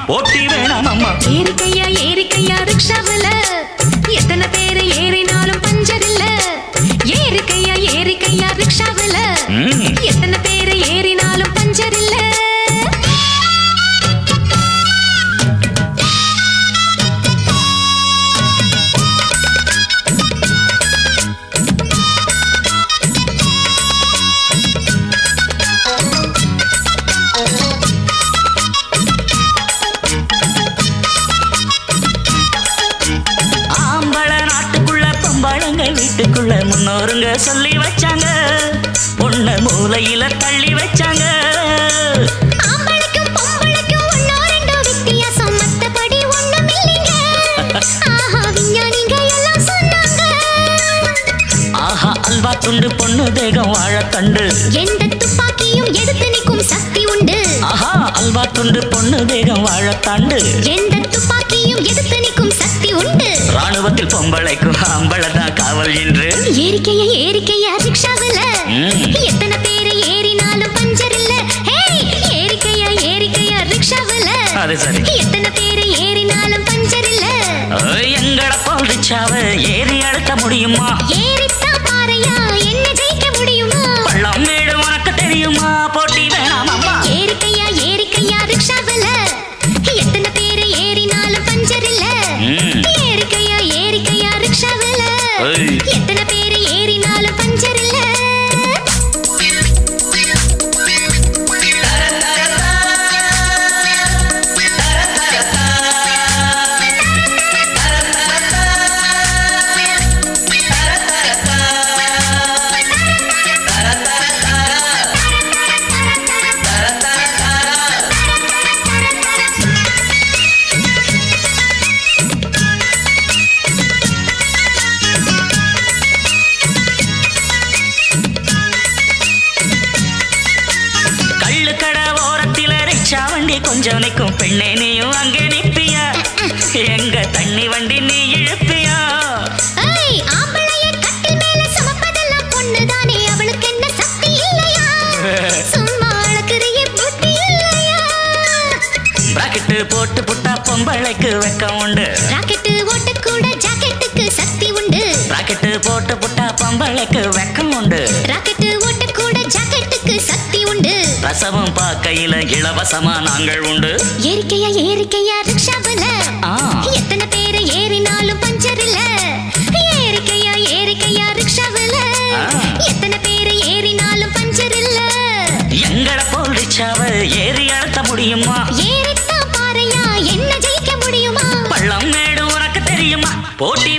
போட்டி வேணாம் அம்மா. ஏறிக்கையா ரிக்ஷாவுல எத்தனை பேரு ஏறினாலும் பஞ்சர் இல்ல. ஏறிக்கையா ரிக்ஷாவுல எத்தனை பேரு ஏறினாலும் பஞ்சர் இல்ல. வீட்டுக்குள்ள முன்னோருங்க சொல்லி வச்சாங்க, பொண்ண மூலையில தள்ளி வச்சாங்க. ஆம்பளைக்கும் பொம்பளைக்கும் ஒண்ணோ ரெண்டோ வித்தியாசம், மத்தபடி ஒண்ணும் இல்லைங்க. ஆஹா விஞ்ஞானிங்க எல்லாம் சொன்னாங்க. ஆஹா அல்வா துண்டு பொண்ணு தேகம் வாழத்தண்டு, எந்த துப்பாக்கியும் எடுத்து நிற்கும் சக்தி உண்டு. ஆஹா அல்வா துண்டு பொண்ணு தேகம் வாழத்தாண்டு, எந்த துப்பாக்கியும் எடுத்து நிற்கும் சக்தி உண்டு. ராணுவத்தில் பொம்பளைக்கும் ஆம்பளதான் காவல் என்று. ஏறிக்கையா ரிக்ஷாவுல எத்தனை பேரு ஏறினாலும் பஞ்சர் இல்ல. ஏறிக்கையா ரிக்ஷாவுல அது சரி, எத்தனை பேரு ஏறினாலும் பஞ்சர் இல்ல. எங்கட போல் ரிக்ஷாவை ஏறி அழுத்த முடியுமா? ஏறித்தான் பாறையா, என்ன ஜெயிக்க முடியுமா? பள்ளம் வீடு உனக்கு தெரியுமா? போட்டி வேணாம் அம்மா. ஏறிக்கையா ரிக்ஷாவுல எத்தனை பேரு ஏறினாலும் பஞ்சர் இல்ல. ஏறிக்கையா ரிக்ஷாவுல எத்தனை பேரு ஏறினாலும் பஞ்சர் இல்ல. கொஞ்சம் நிற்கும் பெண்ணே நீயும் அங்கே நிற்பியா? எங்க தண்ணி வண்டி நீ இழுப்பியா? ஆம்பளைய கட்டில் மேல சுமப்பதெல்லாம் பொண்ணுதானே, அவளுக்கு என்ன சக்தி இல்லையா? சும்மா அழகுறிய புத்தி இல்லையா? ராக்கெட்டு போட்டு புட்டா பொம்பளைக்கு வெக்கம் உண்டு. ராக்கெட்டு ஓட்ட கூட ஜாக்கெட்டுக்கு சக்தி உண்டு. ராக்கெட்டு போட்டு புட்டா பொம்பளைக்கு வெக்கம் உண்டு. ராக்கெட்டு ஓட்ட கூட ஜாக்கெட்டுக்கு சக்தி உண்டு. ரசமும் பாக்கையில இலவசமா நாங்கள் உண்டு. ஏறிக்கையா ரிக்ஷாவுல எத்தனை பேரு ஏறினாலும் பஞ்சர் இல்ல. ஏறிக்கையா ரிக்ஷாவுல எத்தனை பேரு ஏறினாலும் பஞ்சர் இல்ல. எங்கட போல் ரிக்ஷாவை ஏறி அழுத்த முடியுமா? ஏறித்தான் பாறையா, என்ன ஜெயிக்க முடியுமா? பள்ளம் மேடு உனக்கு தெரியுமா? போட்டி